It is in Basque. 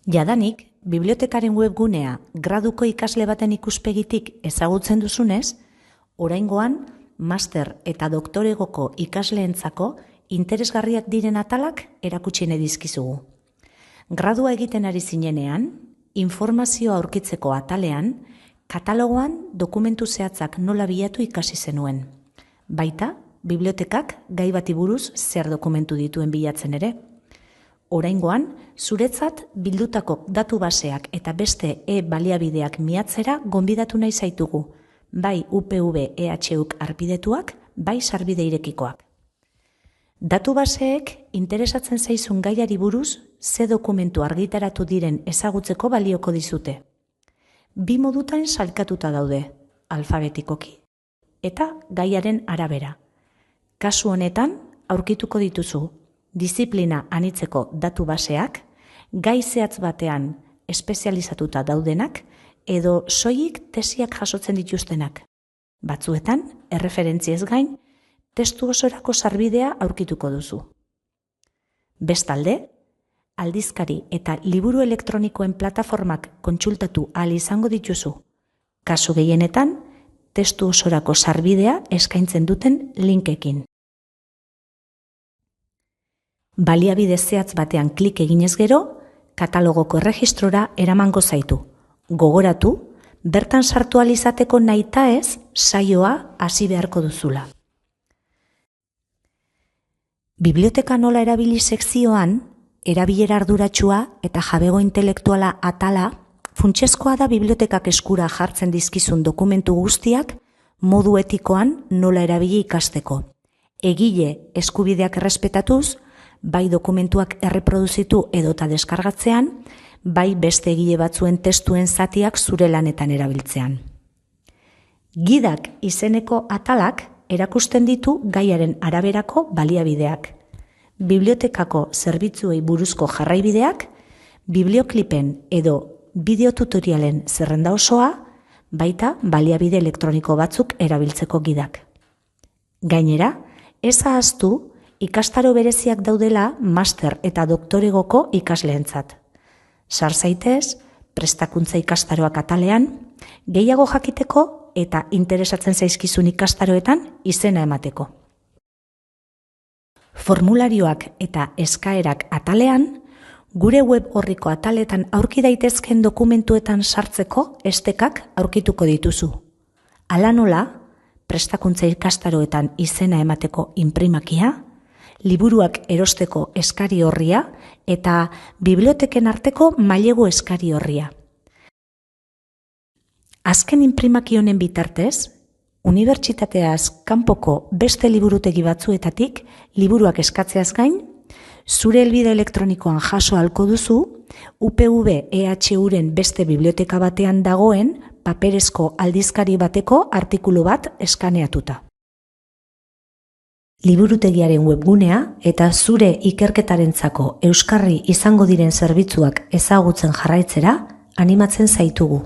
Jadanik, bibliotekaren webgunea graduko ikasle baten ikuspegitik ezagutzen duzunez, oraingoan master eta doktoregoko ikasleentzako interesgarriak diren atalak erakutsi nahi dizkizugu. Gradua egiten ari zinenean, informazioa aurkitzeko atalean, katalogoan dokumentu zehatzak nola bilatu ikasi zenuen. Baita, bibliotekak gai bati buruz zer dokumentu dituen bilatzen ere. Oraingoan, zuretzat bildutako datu baseak eta beste baliabideak miatzera gonbidatu nahi zaitugu, bai UPV EHUk arpidetuak, bai sarbide irekikoak. Datu baseek interesatzen zaizun gaiari buruz ze dokumentu argitaratu diren ezagutzeko balioko dizute. Bi modutan sailkatuta daude, alfabetikoki eta gaiaren arabera. Kasu honetan, aurkituko dituzu diziplina anitzeko datu baseak, gai zehatz batean espezializatuta daudenak edo soilik tesiak jasotzen dituztenak. Batzuetan, erreferentziez gain, testu osorako sarbidea aurkituko duzu. Bestalde, aldizkari eta liburu elektronikoen plataformak kontsultatu ahal izango dituzu. Kasu gehienetan, testu osorako sarbidea eskaintzen duten linkekin. Baliabide zehatz batean klik eginez gero, katalogoko erregistrora eramango zaitu. Gogoratu, bertan sartu ahal izateko nahitaez saioa hasi beharko duzula. Biblioteka nola erabili sekzioan, erabilera arduratsua eta jabego intelektuala atala, funtsezkoa da bibliotekak eskura jartzen dizkizun dokumentu guztiak modu etikoan nola erabili ikasteko. Egile eskubideak errespetatuz, bai dokumentuak erreproduzitu edota deskargatzean, bai beste egile batzuen testuen zatiak zure lanetan erabiltzean. Gidak izeneko atalak erakusten ditu gaiaren araberako baliabideak. Bibliotekako zerbitzuei buruzko jarraibideak, biblioklipen edo bideotutorialen zerrenda osoa, baita baliabide elektroniko batzuk erabiltzeko gidak. Gainera, ez ahaztu ikastaro bereziak daudela master eta doktoregoko ikasleentzat. Sar zaitez, prestakuntza ikastaroak atalean, gehiago jakiteko eta interesatzen zaizkizun ikastaroetan izena emateko. Formularioak eta eskaerak atalean, gure web orriko ataletan aurki daitezken dokumentuetan sartzeko estekak aurkituko dituzu. Hala nola, prestakuntza ikastaroetan izena emateko inprimakia, liburuak erosteko eskari orria eta biblioteken arteko mailegu eskari orria. Azken inprimaki honen bitartez, unibertsitateaz kanpoko beste liburutegi batzuetatik liburuak eskatzeaz gain, zure helbide elektronikoan jaso ahalko duzu UPV EHUren beste biblioteka batean dagoen paperezko aldizkari bateko artikulu bat eskaneatuta. Liburutegiaren webgunea eta zure ikerketarentzako euskarri izango diren zerbitzuak ezagutzen jarraitzera animatzen zaitugu.